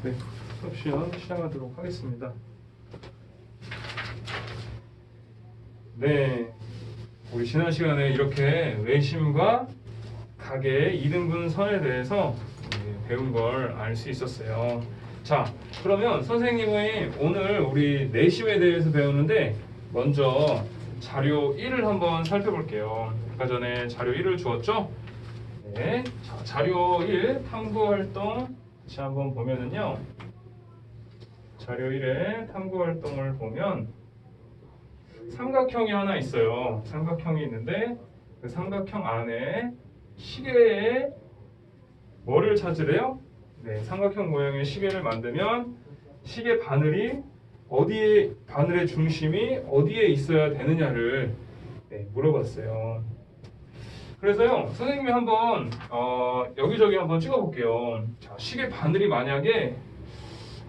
네, 수업 시간 시작하도록 하겠습니다. 네, 우리 지난 시간에 이렇게 외심과 각의 이등분 선에 대해서 배운 걸 알 수 있었어요. 자, 그러면 선생님의 오늘 우리 내심에 대해서 배우는데 먼저 자료 1을 한번 살펴볼게요. 아까 전에 자료 1을 주었죠? 네, 자, 자료 1 탐구활동 같이 한번 보면은요. 자료 1의 탐구활동을 보면 삼각형이 하나 있어요. 삼각형이 있는데 그 삼각형 안에 시계에 뭐를 찾으래요? 네, 삼각형 모양의 시계를 만들면 시계 바늘이 어디에, 바늘의 중심이 어디에 있어야 되느냐를 물어봤어요. 그래서요, 선생님이 한번 여기저기 한번 찍어볼게요. 자, 시계 바늘이 만약에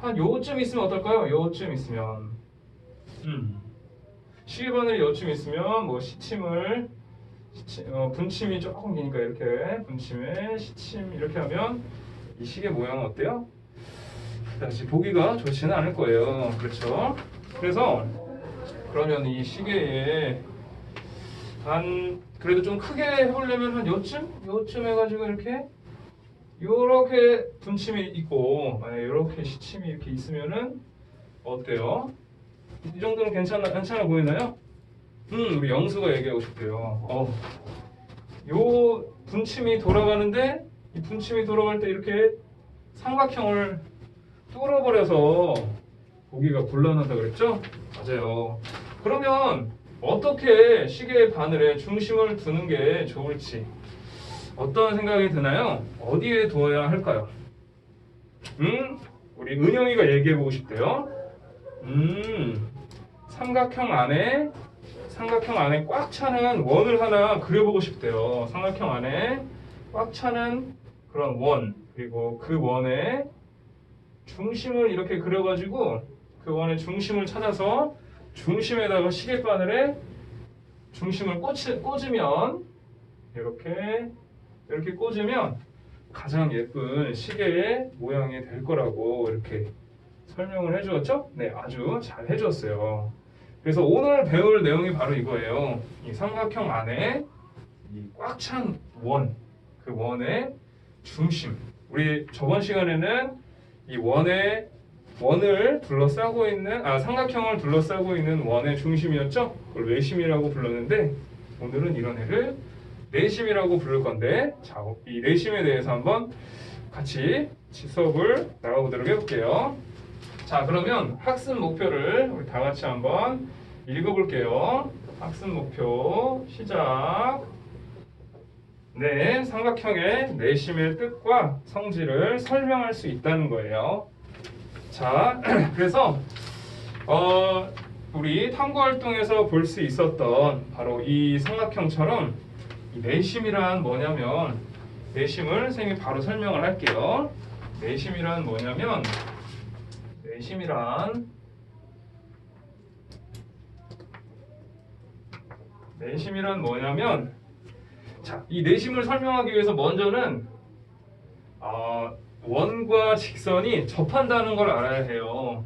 한 요쯤 있으면 어떨까요? 요쯤 있으면 시계 바늘이 요쯤 있으면 뭐 분침이 조금 기니까 이렇게 분침에 시침 이렇게 하면 이 시계 모양은 어때요? 다시 보기가 좋지는 않을 거예요. 그렇죠? 그래서 그러면 이 시계에 그래도 좀 크게 해보려면 한 요쯤 해가지고 이렇게 분침이 있고 만약에 이렇게 시침이 이렇게 있으면은 어때요? 이 정도는 괜찮아 보이나요? 우리 영수가 얘기하고 싶대요. 요 분침이 돌아가는데 이 분침이 돌아갈 때 이렇게 삼각형을 뚫어버려서 보기가 곤란하다 그랬죠? 맞아요. 그러면 어떻게 시계 바늘에 중심을 두는 게 좋을지 어떤 생각이 드나요? 어디에 두어야 할까요? 우리 은영이가 얘기해보고 싶대요. 삼각형 안에 꽉 차는 원을 하나 그려보고 싶대요. 삼각형 안에 꽉 차는 그런 원, 그리고 그 원의 중심을 이렇게 그려가지고 그 원의 중심을 찾아서 중심에다가 시계바늘에 중심을 꽂으면 이렇게 꽂으면 가장 예쁜 시계의 모양이 될 거라고 이렇게 설명을 해주었죠? 네, 아주 잘 해주었어요. 그래서 오늘 배울 내용이 바로 이거예요. 이 삼각형 안에 이 꽉 찬 원, 그 원의 중심. 우리 저번 시간에는 이 원을 둘러싸고 있는 삼각형을 둘러싸고 있는 원의 중심이었죠? 그걸 외심이라고 불렀는데 오늘은 이런 애를 내심이라고 부를 건데 자, 이 내심에 대해서 한번 같이 수업을 나가보도록 해볼게요. 자, 그러면 학습 목표를 우리 다 같이 한번 읽어볼게요. 학습 목표 시작. 네, 삼각형의 내심의 뜻과 성질을 설명할 수 있다는 거예요. 자, 그래서 우리 탐구 활동에서 볼 수 있었던 바로 이 삼각형처럼 이 내심이란 뭐냐면 내심을 선생님이 바로 설명을 할게요. 내심이란 뭐냐면 자, 이 내심을 설명하기 위해서 먼저는 원과 직선이 접한다는 걸 알아야 해요.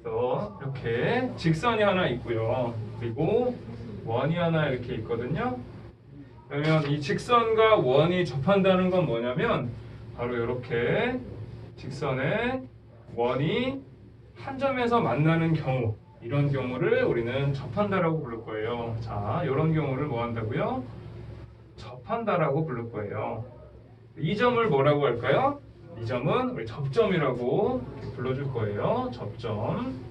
그래서 이렇게 직선이 하나 있고요. 그리고 원이 하나 이렇게 있거든요. 그러면 이 직선과 원이 접한다는 건 뭐냐면 바로 이렇게 직선에 원이 한 점에서 만나는 경우, 이런 경우를 우리는 접한다라고 부를 거예요. 자, 이런 경우를 뭐 한다고요? 접한다라고 부를 거예요. 이 점을 뭐라고 할까요? 이 점은 우리 접점이라고 불러줄 거예요. 접점.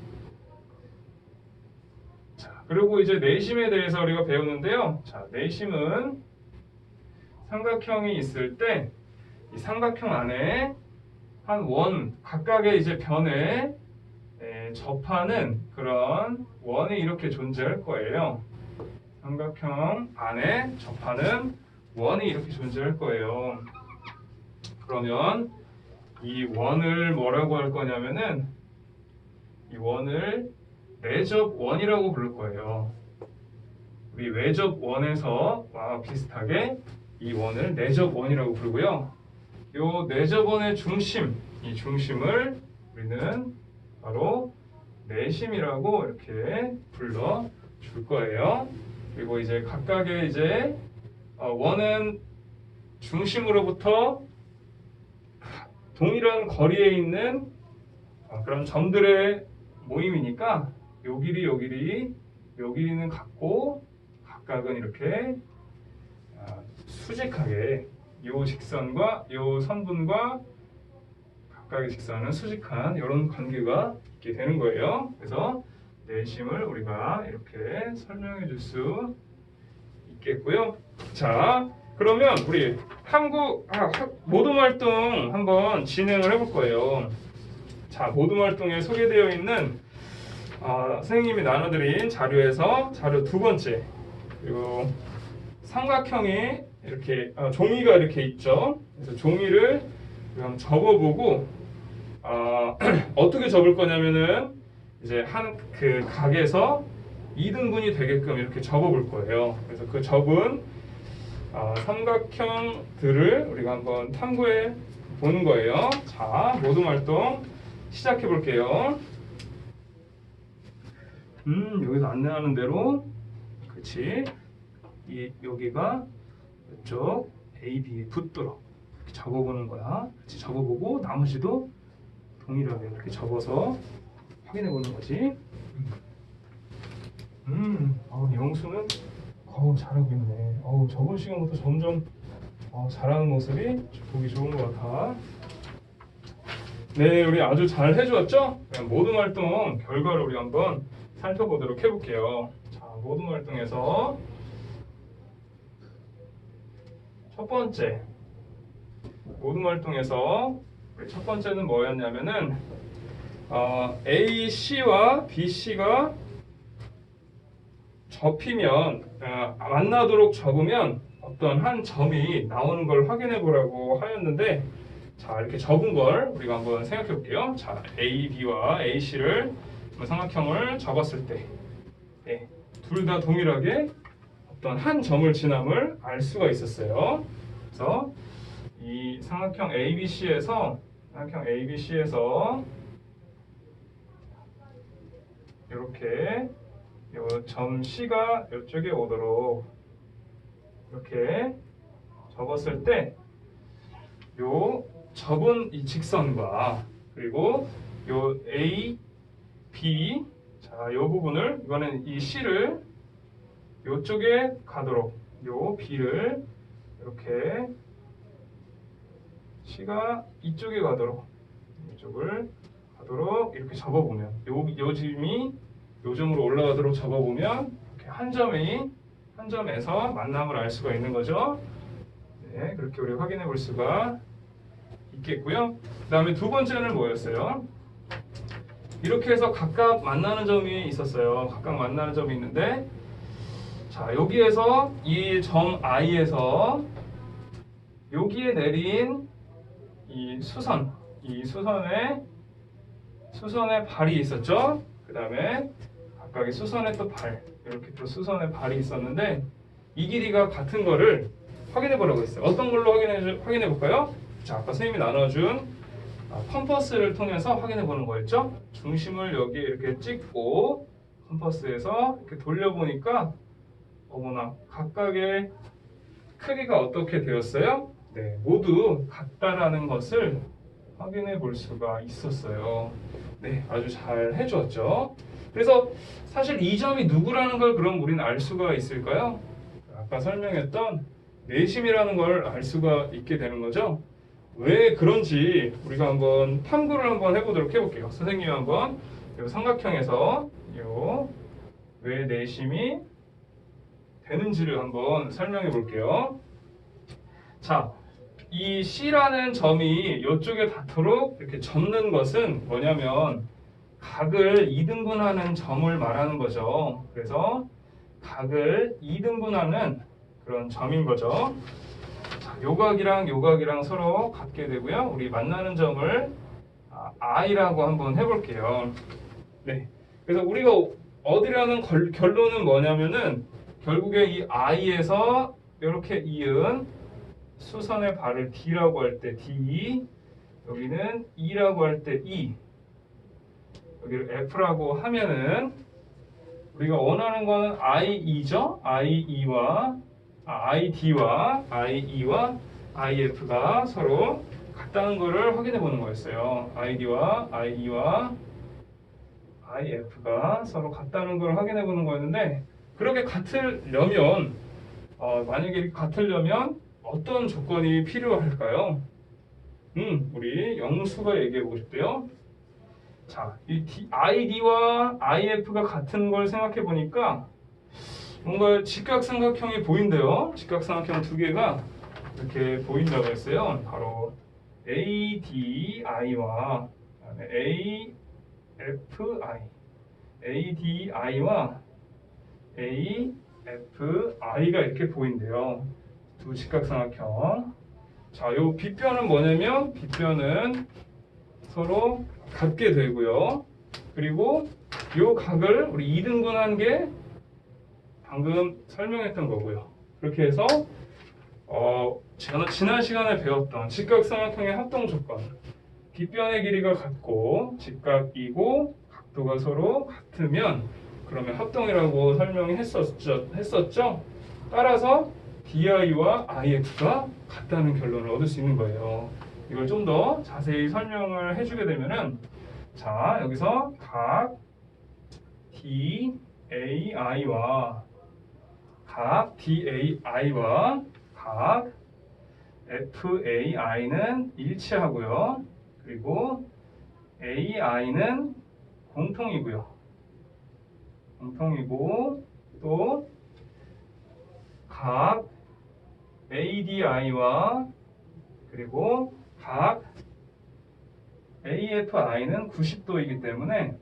자, 그리고 이제 내심에 대해서 우리가 배우는데요. 자, 내심은 삼각형이 있을 때 이 삼각형 안에 한 원 각각의 이제 변에 접하는 그런 원이 이렇게 존재할 거예요. 삼각형 안에 접하는 원이 이렇게 존재할 거예요. 그러면 이 원을 뭐라고 할 거냐면은 이 원을 내접원이라고 부를 거예요. 우리 외접원에서와 비슷하게 이 원을 내접원이라고 부르고요. 이 내접원의 중심, 이 중심을 우리는 바로 내심이라고 이렇게 불러 줄 거예요. 그리고 이제 각각의 이제 원은 중심으로부터 동일한 거리에 있는 그런 점들의 모임이니까 요 길이, 요 길이, 요 길이는 같고 각각은 이렇게 수직하게 요 직선과 요 선분과 각각의 직선은 수직한 이런 관계가 있게 되는 거예요. 그래서 내심을 우리가 이렇게 설명해 줄 수 있겠고요. 자, 그러면 우리 모둠 활동 한번 진행을 해볼 거예요. 자, 모둠 활동에 소개되어 있는 선생님이 나눠드린 자료에서 자료 두 번째, 그리고 삼각형이 이렇게 종이가 이렇게 있죠. 그래서 종이를 한번 접어보고 어떻게 접을 거냐면은 이제 한 그 각에서 2등분이 되게끔 이렇게 접어볼 거예요. 그래서 그 접은 삼각형들을 우리가 한번 탐구해 보는 거예요. 자, 모둠 활동 시작해 볼게요. 여기서 안내하는 대로, 그렇지? 여기가 이쪽 A, B에 붙도록 이렇게 접어보는 거야. 같이 접어보고 나머지도 동일하게 이렇게 접어서 확인해 보는 거지. 영수는 잘하고 있네. 저번 시간부터 점점 잘하는 모습이 보기 좋은 것 같아. 네, 우리 아주 잘 해주었죠? 모둠 활동 결과를 우리 한번 살펴보도록 해볼게요. 자, 모둠 활동에서 첫 번째 모둠 활동에서 우리 첫 번째는 뭐였냐면은 A, C와 B, C가 접히면 만나도록 접으면 어떤 한 점이 나오는 걸 확인해 보라고 하였는데, 자, 이렇게 접은 걸 우리가 한번 생각해 볼게요. 자, A, B와 A, C를 삼각형을 접었을 때 둘 다 동일하게 어떤 한 점을 지남을 알 수가 있었어요. 그래서 이 삼각형 ABC에서 이렇게 요 점 C가 이쪽에 오도록 이렇게 접었을 때 요 접은 이 직선과 그리고 요 A, B, 자, 요 부분을 이거는 이 C를 요쪽에 가도록, 요 B를 이렇게 C가 이쪽에 가도록, 이쪽을 가도록 이렇게 접어보면 요 점이 요 점으로 올라가도록 접어보면 이렇게 한 점에서 만남을 알 수가 있는 거죠. 네, 그렇게 우리 확인해 볼 수가 있겠고요. 그 다음에 두 번째는 뭐였어요? 이렇게 해서 각각 만나는 점이 있었어요. 각각 만나는 점이 있는데, 자, 여기에서 이 점 I에서 여기에 내린 이 수선의 발이 있었죠. 그 다음에 각각의 수선의 또 발, 이렇게 또 수선의 발이 있었는데 이 길이가 같은 거를 확인해 보라고 했어요. 어떤 걸로 확인해 볼까요? 자, 아까 선생님이 나눠준 컴퍼스를 통해서 확인해 보는 거였죠. 중심을 여기 이렇게 찍고 컴퍼스에서 이렇게 돌려보니까 어머나, 각각의 크기가 어떻게 되었어요? 네, 모두 같다라는 것을 확인해 볼 수가 있었어요. 네, 아주 잘 해주었죠. 그래서 사실 이 점이 누구라는 걸 그럼 우리는 알 수가 있을까요? 아까 설명했던 내심이라는 걸 알 수가 있게 되는 거죠. 왜 그런지 우리가 한번 탐구를 한번 해보도록 해볼게요. 선생님이 한번 이 삼각형에서 왜 내심이 되는지를 한번 설명해 볼게요. 자, 이 C라는 점이 이쪽에 닿도록 이렇게 접는 것은 뭐냐면 각을 2등분하는 점을 말하는 거죠. 그래서 각을 2등분하는 그런 점인 거죠. 자, 요 각이랑 서로 같게 되고요. 우리 만나는 점을 I라고 한번 해볼게요. 네, 그래서 우리가 어디라는 결론은 뭐냐면은 결국에 이 I에서 이렇게 이은 수선의 발을 D라고 할 때 D, 여기는 E라고 할 때 E, 여기를 F라고 하면은 우리가 원하는 거는 IE죠? IE와 ID와 IE와 IF가 서로 같다는 거를 확인해 보는 거였어요. ID와 IE와 IF가 서로 같다는 걸 확인해 보는 거였는데 그렇게 같으려면 만약에 같으려면 어떤 조건이 필요할까요? 우리 영수가 얘기해 보고 싶대요. 자, 이 ID와 IF가 같은 걸 생각해 보니까 뭔가 직각삼각형이 보인대요. 직각삼각형 두 개가 이렇게 보인다고 했어요. 바로 ADI와 AFI, ADI와 AFI가 이렇게 보인대요. 두 직각삼각형. 자, 요 빗변은 뭐냐면 빗변은 서로 같게 되고요. 그리고 요 각을 우리 2등분한 게 방금 설명했던 거고요. 그렇게 해서 지난 시간에 배웠던 직각삼각형의 합동 조건, 빗변의 길이가 같고 직각이고 각도가 서로 같으면 그러면 합동이라고 했었죠. 따라서 DI와 IF가 같다는 결론을 얻을 수 있는 거예요. 이걸 좀 더 자세히 설명을 해주게 되면은 자, 여기서 각 DAI와 각 FAI는 일치하고요. 그리고 AI는 공통이고요. 공통이고 또 각 ADI와 그리고 각 AFI는 90도이기 때문에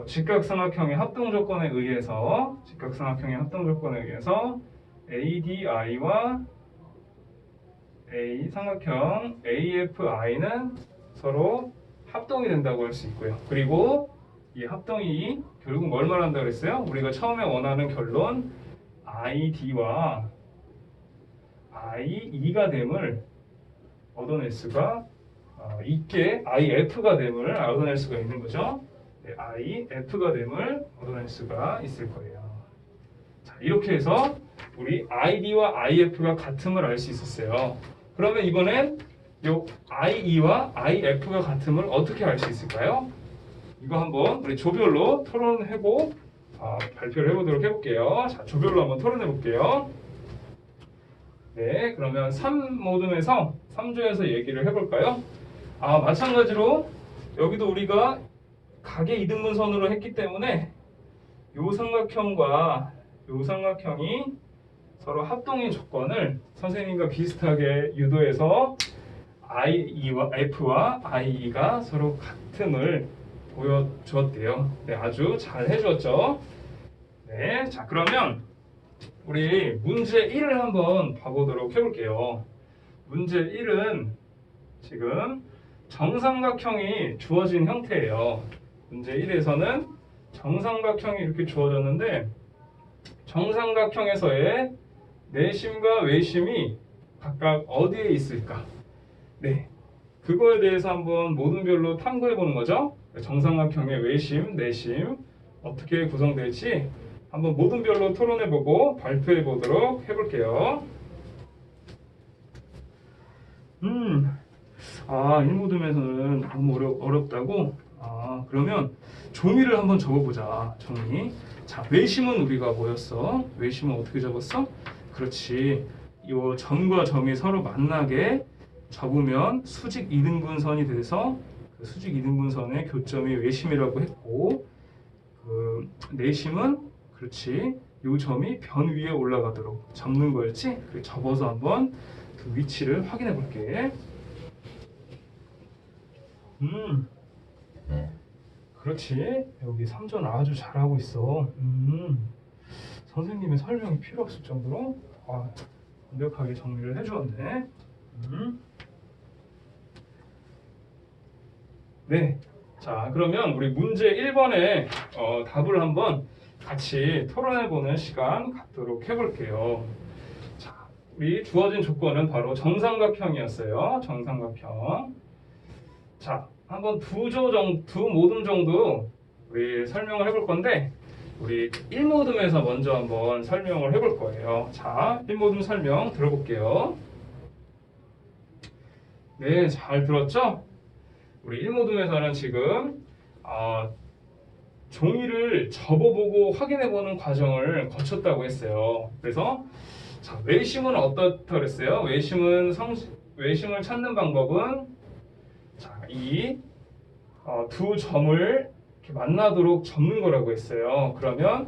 직각삼각형의 합동 조건에 의해서 ADI와 삼각형 AFI는 서로 합동이 된다고 할 수 있고요. 그리고 이 합동이 결국 뭘 말한다고 그랬어요? 우리가 처음에 원하는 결론 ID와 IE가 됨을 얻어낼 수가 있게 IF가 됨을 얻어낼 수가 있는 거죠. 네, IF가 됨을 얻어낼 수가 있을 거예요. 자, 이렇게 해서 우리 ID와 IF가 같음을 알 수 있었어요. 그러면 이번엔 요 IE와 IF가 같음을 어떻게 알 수 있을까요? 이거 한번 우리 조별로 토론해보고 발표를 해보도록 해볼게요. 자, 조별로 한번 토론해볼게요. 네, 그러면 3모둠에서 3조에서 얘기를 해볼까요? 마찬가지로 여기도 우리가 각의 이등분선으로 했기 때문에 요 삼각형과 요 삼각형이 서로 합동의 조건을 선생님과 비슷하게 유도해서 IE와 F와 IE가 서로 같음을 보여주었대요. 네, 아주 잘 해주었죠. 네, 자 그러면 우리 문제 1을 한번 봐보도록 해볼게요. 문제 1은 지금 정삼각형이 주어진 형태예요. 문제 1에서는 정삼각형이 이렇게 주어졌는데 정삼각형에서의 내심과 외심이 각각 어디에 있을까? 네, 그거에 대해서 한번 모둠별로 탐구해 보는 거죠. 정삼각형의 외심, 내심 어떻게 구성될지 한번 모둠별로 토론해 보고 발표해 보도록 해볼게요. 1모둠에서는 너무 어렵다고? 그러면 종이를 한번 적어보자. 종이. 자, 외심은 우리가 뭐였어? 외심은 어떻게 적었어? 그렇지. 이 점과 점이 서로 만나게 접으면 수직 2등분선이 돼서 그 수직 2등분선의 교점이 외심이라고 했고, 그 내심은 그렇지. 이 점이 변 위에 올라가도록 접는 거였지? 그래, 접어서 한번 그 위치를 확인해 볼게. 그렇지. 여기 3전 아주 잘하고 있어. 선생님의 설명이 필요 없을 정도로 완벽하게 정리를 해주었네. 네. 자, 그러면 우리 문제 1번에 답을 한번 같이 토론해보는 시간 갖도록 해볼게요. 우리 주어진 조건은 바로 정삼각형이었어요. 정삼각형. 자, 한번 두 모듬 정도 우리 설명을 해볼 건데, 우리 1모듬에서 먼저 한번 설명을 해볼 거예요. 자, 1모듬 설명 들어볼게요. 네, 잘 들었죠? 우리 1모듬에서는 지금 종이를 접어보고 확인해보는 과정을 거쳤다고 했어요. 그래서 자, 외심은 어떻다 그랬어요? 외심을 찾는 방법은 자, 이 두 점을 이렇게 만나도록 접는 거라고 했어요. 그러면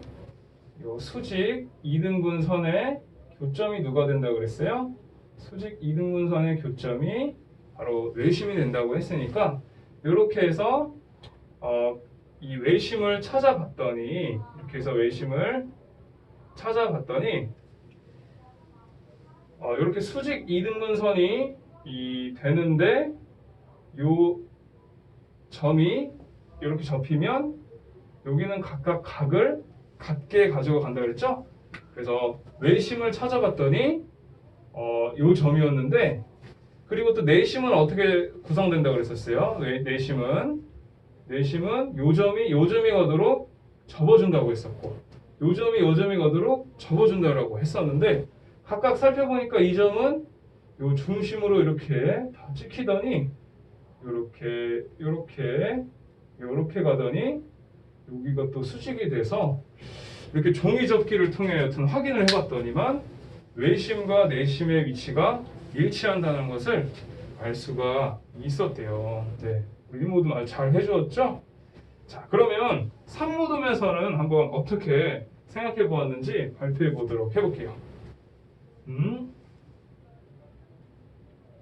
요 수직 2등분 선의 교점이 누가 된다고 그랬어요? 수직 2등분 선의 교점이 바로 외심이 된다고 했으니까 이렇게 해서 이 외심을 찾아봤더니 이렇게 해서 외심을 찾아봤더니 이렇게 수직 2등분 선이 되는데 요 점이 이렇게 접히면 여기는 각각 각을 같게 가지고 간다 그랬죠? 그래서 외심을 찾아봤더니 요 점이었는데, 그리고 또 내심은 어떻게 구성된다고 그랬었어요? 내심은 요 점이 가도록 접어준다고 했었고, 요 점이 가도록 접어준다고 했었는데, 각각 살펴보니까 이 점은 요 중심으로 이렇게 다 찍히더니 요렇게 가더니 여기가 또 수직이 돼서 이렇게 종이 접기를 통해 여튼 확인을 해봤더니만 외심과 내심의 위치가 일치한다는 것을 알 수가 있었대요. 네, 우리 모두 잘 해주었죠? 자, 그러면 3모듬에서는 한번 어떻게 생각해 보았는지 발표해 보도록 해볼게요.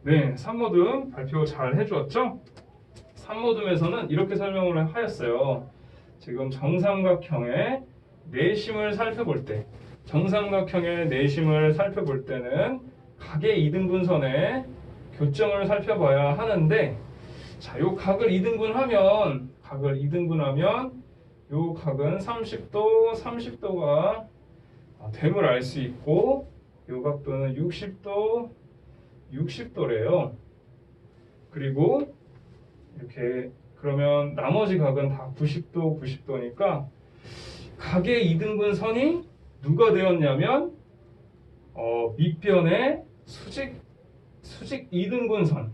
네, 3모듬 발표 잘 해주었죠? 3모듬에서는 이렇게 설명을 하였어요. 지금 정삼각형의 내심을 살펴볼 때, 때는 각의 2등분선의 교점을 살펴봐야 하는데, 자, 요 각을 2등분하면 요 각은 30도가 됨을 알 수 있고, 요 각도는 60도래요. 그리고 이렇게 그러면 나머지 각은 다 90도니까 각의 2등분 선이 누가 되었냐면 밑변의 수직 2등분 선.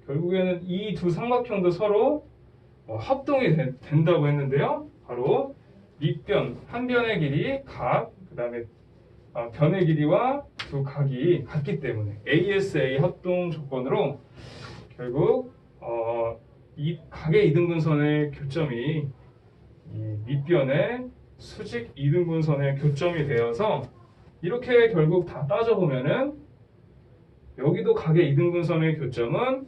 결국에는 이 두 삼각형도 서로 합동이 된다고 했는데요. 바로 밑변 한 변의 길이 각, 그다음에 변의 길이와 두 각이 같기 때문에 ASA 합동 조건으로 결국 이 각의 2등분선의 교점이 이 밑변의 수직 2등분선의 교점이 되어서 이렇게 결국 다 따져보면은 여기도 각의 2등분선의 교점은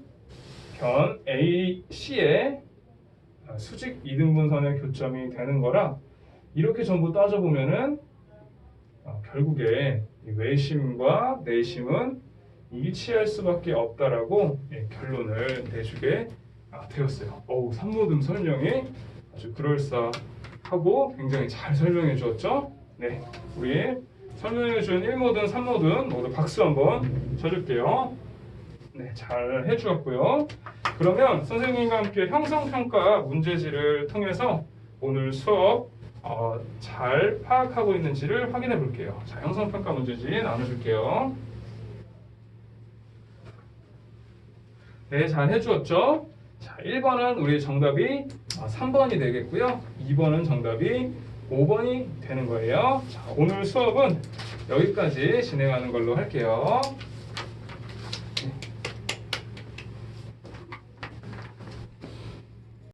변 AC의 수직 2등분선의 교점이 되는 거라 이렇게 전부 따져보면은 결국에 외심과 내심은 일치할 수밖에 없다라고 결론을 내주게 되었어요. 3모듬 설명이 아주 그럴싸하고 굉장히 잘 설명해 주었죠? 네, 우리 설명해 준 1모듬, 3모듬 모두 박수 한번 쳐줄게요. 네, 잘 해주었고요. 그러면 선생님과 함께 형성평가 문제지를 통해서 오늘 수업 잘 파악하고 있는지를 확인해 볼게요. 자, 형성평가 문제지 나눠줄게요. 네, 잘 해주었죠? 자, 1번은 우리 정답이 3번이 되겠고요. 2번은 정답이 5번이 되는 거예요. 자, 오늘 수업은 여기까지 진행하는 걸로 할게요.